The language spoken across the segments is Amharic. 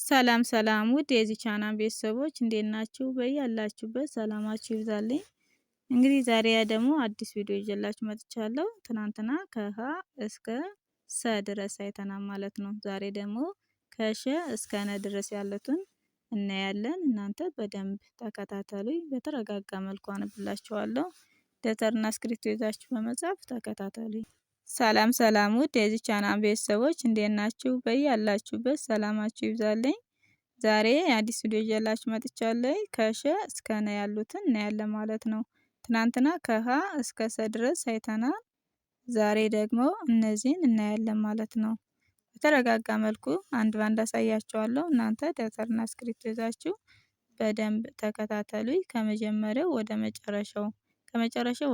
ሰላም ሰላም ውድ የዚህ ቻናል ቤተሰቦች እንዴት ናችሁ? በያላችሁበት ሰላማችሁ ይብዛልኝ። እንግዲህ ዛሬ ደግሞ አዲስ ቪዲዮ ይዤላችሁ መጥቻለሁ። ትናንትና ከሀ እስከ ሰ ድረስ አይተናል ማለት ነው። ዛሬ ደግሞ ከሸ እስከ ነ ድረስ ያሉትን እናያለን። እናንተ በደንብ ተከታተሉኝ። በተረጋጋ መልኩ አነብላችኋለሁ። ደብተርና እስክሪብቶ ይዛችሁ በመጻፍ ተከታተሉኝ። ሰላም ሰላም ውድ የዚህ ቻናል ቤተሰቦች እንዴት ናችሁ? በያላችሁበት ሰላማችሁ ይብዛልኝ። ዛሬ አዲስ ቪዲዮ ይዤላችሁ መጥቻለሁ። ከሸ እስከ ነ ያሉትን እናያለን ማለት ነው። ትናንትና ከሀ እስከ ሰ ድረስ አይተናል። ዛሬ ደግሞ እነዚህን እናያለን ማለት ነው። በተረጋጋ መልኩ አንድ ባንድ አሳያችኋለሁ። እናንተ ደብተርና እስክሪብቶ ይዛችሁ በደንብ ተከታተሉኝ። ከመጀመሪያው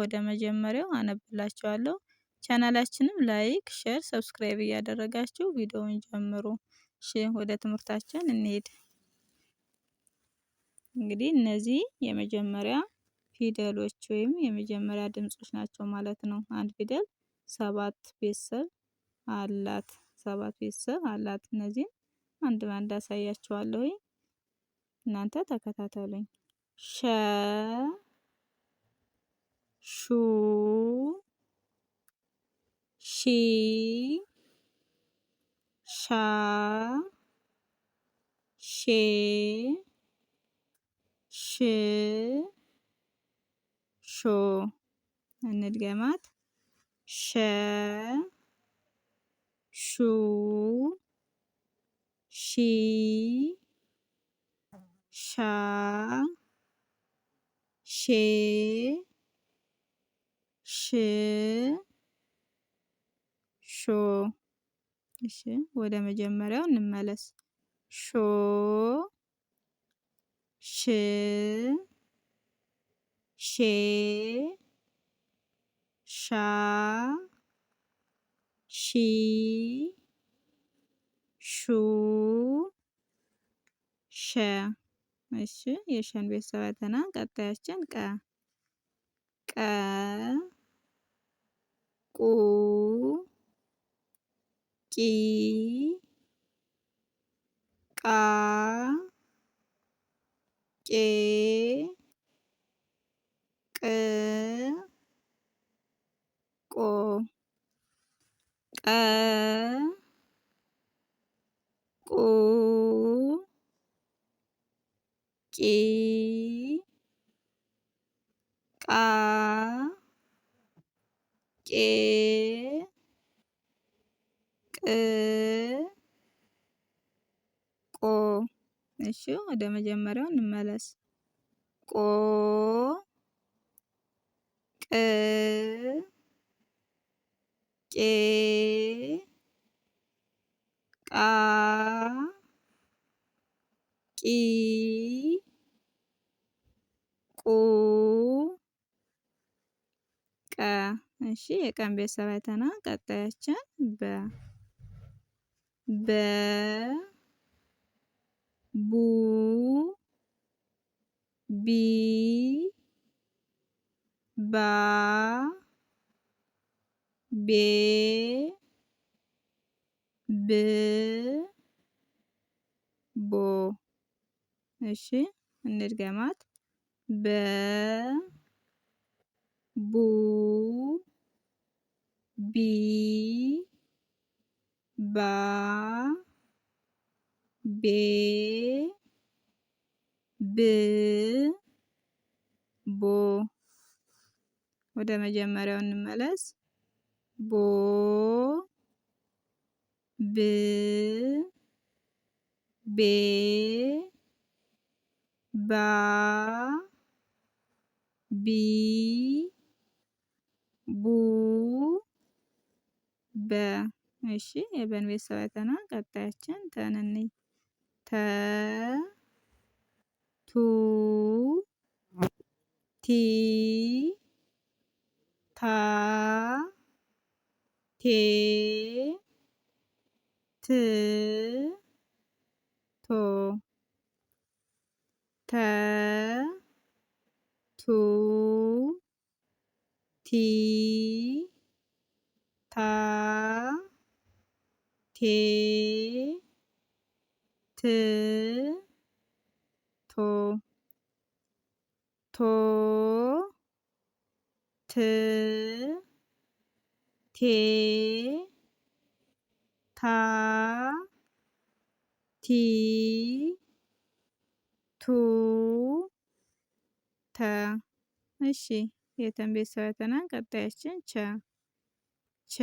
ወደ መጀመሪያው አነብላችኋለሁ። ቻናላችንም ላይክ፣ ሼር፣ ሰብስክራይብ እያደረጋችሁ ቪዲዮውን ጀምሩ። እሺ ወደ ትምህርታችን እንሄድ። እንግዲህ እነዚህ የመጀመሪያ ፊደሎች ወይም የመጀመሪያ ድምጾች ናቸው ማለት ነው። አንድ ፊደል ሰባት ቤተሰብ አላት። እነዚህን አንድ ባንድ አሳያችኋለሁ። እናንተ ተከታተሉኝ። ሸ ሹ ሺ ሻ ሼ ሽ ሾ እንድገማት። ሸ ሹ ሺ ሻ ሼ ሽ ሾ። እሺ ወደ መጀመሪያው እንመለስ። ሾ ሽ ሼ ሻ ሺ ሹ ሸ። እሺ የሸን ቤተሰብ አይተናል። ቀጣያችን ቀ ቁ ቂ ቃ ቄ ቅ ቆ ቀ ቁ ቂ ቃ ቄ ቅ ቆ። እሺ ወደ መጀመሪያው እንመለስ። ቆ ቅ ቄ ቃ ቂ ቁ ቀ። እሺ የቀን ቤተሰብ አይተናል። ቀጣያችን በ ቡ ቢ ባ ቤ ብ ቦ። እሺ እንድገማት። በ ቡ ቢ ባ ቤ ብ ቦ። ወደ መጀመሪያው እንመለስ። ቦ ብ ቤ ባ ቢ ቡ በ። እሺ የበን ቤተሰብ አይተናል። ቀጣያችን ተን እንይ። ተ ቱ ቲ ታ ቴ ት ቶ ተ ቱ ቲ ታ ቴ ት ቶ ቶ ት ቴ ታ ቲ ቱ ተ። እሺ የተን ቤተሰብ አይተናል። ቀጣያችን ቸ ቸ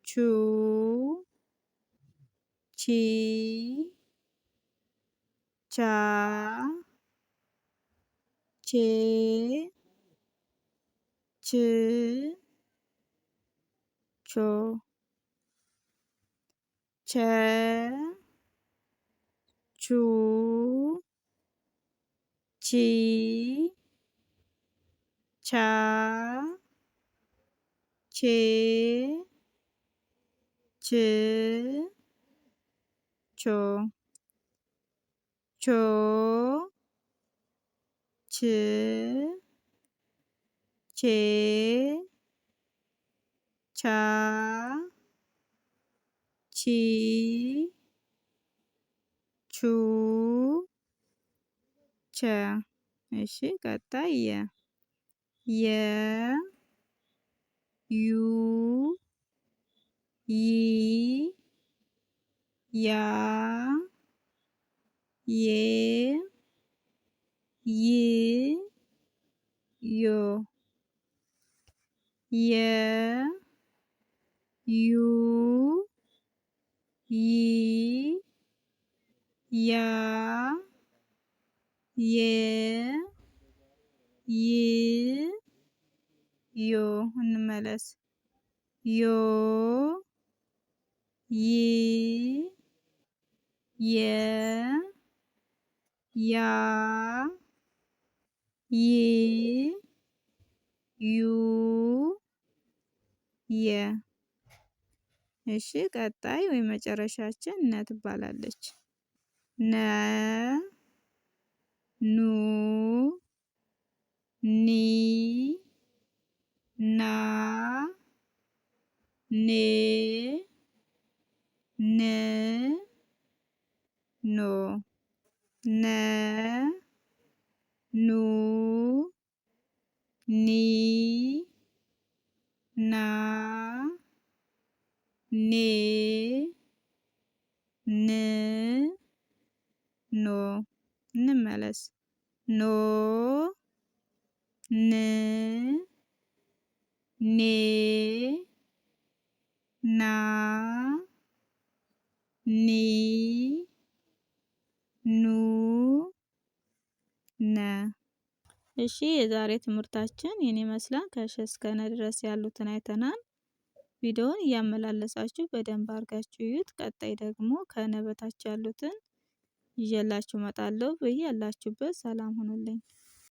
ቹ ቺ ቻ ቼ ች ቾ ቸ ቹ ቺ ቻ ቼ ች ቾ ቾ ች ቼ ቻ ቺ ቹ ቸ። እሺ ቀጣይ የ ዩ ይ ያ ዬ ይ ዮ የ ዩ ይ ያ የ ይ ዮ። እንመለስ። ዮ ይ የ ያ ይ ዩ የ። እሺ ቀጣይ ወይ መጨረሻችን ነ ትባላለች። ነ ኑ ኒ ና ኔ ን ኖ ነ ኑ ኒ ና ኔ ን ኖ። እንመለስ። ኖ ን ኔ ና ኒ ኑ ነ። እሺ የዛሬ ትምህርታችን ይህን ይመስላል። ከሸ እስከ ነ ድረስ ያሉትን አይተናል። ቪዲዮውን እያመላለሳችሁ በደንብ አድርጋችሁ እዩት። ቀጣይ ደግሞ ከነ በታች ያሉትን ይዤላችሁ እመጣለሁ። በያላችሁበት ሰላም ሁኑልኝ።